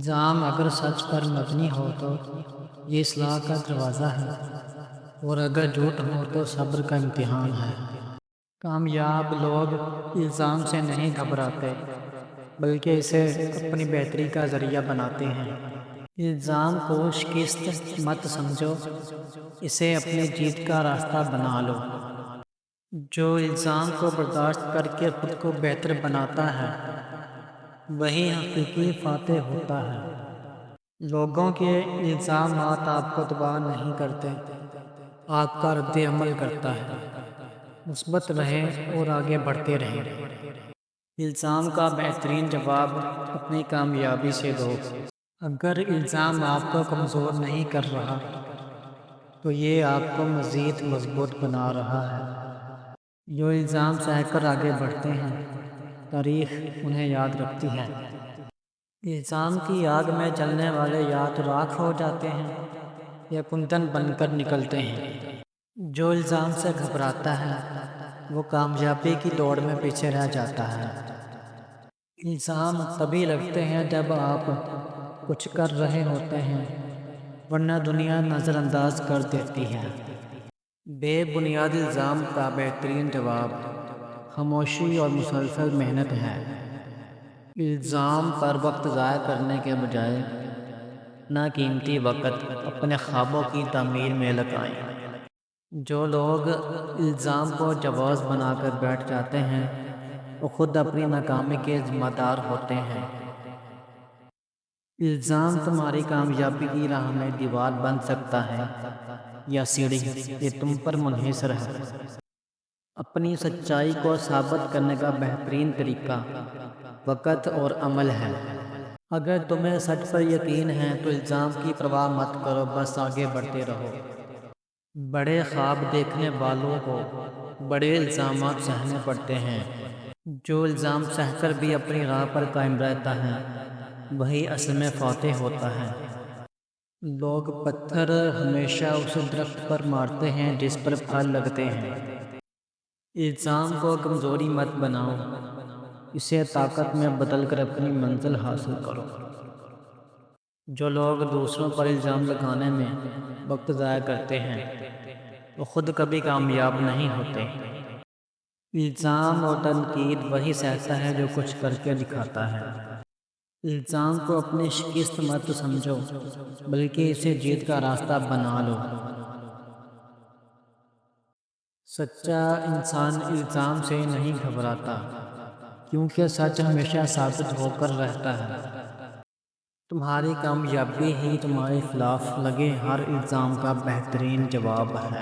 الزام اگر سچ پر مبنی ہو تو یہ اصلاح کا دروازہ ہے، اور اگر جھوٹ ہو تو صبر کا امتحان ہے۔ کامیاب لوگ الزام سے نہیں گھبراتے، بلکہ اسے اپنی بہتری کا ذریعہ بناتے ہیں۔ الزام کو شکست مت سمجھو، اسے اپنی جیت کا راستہ بنا لو۔ جو الزام کو برداشت کر کے خود کو بہتر بناتا ہے، وہی حقیقی فاتح ہوتا ہے۔ لوگوں کے الزامات آپ کو تباہ نہیں کرتے، آپ کا رد عمل کرتا ہے۔ مثبت رہیں اور آگے بڑھتے رہیں۔ الزام کا بہترین جواب اپنی کامیابی سے دو۔ اگر الزام آپ کو کمزور نہیں کر رہا تو یہ آپ کو مزید مضبوط بنا رہا ہے۔ جو الزام سہ کر آگے بڑھتے ہیں، تاریخ انہیں یاد رکھتی ہے۔ الزام کی آگ میں جلنے والے یا تو راکھ ہو جاتے ہیں یا کندن بن کر نکلتے ہیں۔ جو الزام سے گھبراتا ہے وہ کامیابی کی دوڑ میں پیچھے رہ جاتا ہے۔ الزام تبھی لگتے ہیں جب آپ کچھ کر رہے ہوتے ہیں، ورنہ دنیا نظر انداز کر دیتی ہے۔ بے بنیاد الزام کا بہترین جواب خاموشی اور مسلسل محنت ہے۔ الزام پر وقت ضائع کرنے کے بجائے ناقیمتی وقت اپنے خوابوں کی تعمیر میں لگائیں۔ جو لوگ الزام کو جواز بنا کر بیٹھ جاتے ہیں، وہ خود اپنی ناکامی کے ذمہ دار ہوتے ہیں۔ الزام تمہاری کامیابی کی راہ میں دیوار بن سکتا ہے یا سیڑھی، یہ تم پر منحصر ہے۔ اپنی سچائی کو ثابت کرنے کا بہترین طریقہ وقت اور عمل ہے۔ اگر تمہیں سچ پر یقین ہے تو الزام کی پرواہ مت کرو، بس آگے بڑھتے رہو۔ بڑے خواب دیکھنے والوں کو بڑے الزامات سہنے پڑتے ہیں۔ جو الزام سہ کر بھی اپنی راہ پر قائم رہتا ہے، وہی اصل میں فاتح ہوتا ہے۔ لوگ پتھر ہمیشہ اس درخت پر مارتے ہیں جس پر پھل لگتے ہیں۔ الزام کو کمزوری مت بناؤ، اسے طاقت میں بدل کر اپنی منزل حاصل کرو۔ جو لوگ دوسروں پر الزام لگانے میں وقت ضائع کرتے ہیں، وہ خود کبھی کامیاب نہیں ہوتے۔ الزام اور تنقید وہی سہتا ہے جو کچھ کر کے دکھاتا ہے۔ الزام کو اپنی شکست مت سمجھو، بلکہ اسے جیت کا راستہ بنا لو۔ سچا انسان الزام سے نہیں گھبراتا، کیونکہ سچ ہمیشہ ثابت ہو کر رہتا ہے۔ تمہاری کامیابی ہی تمہارے خلاف لگے ہر الزام کا بہترین جواب ہے۔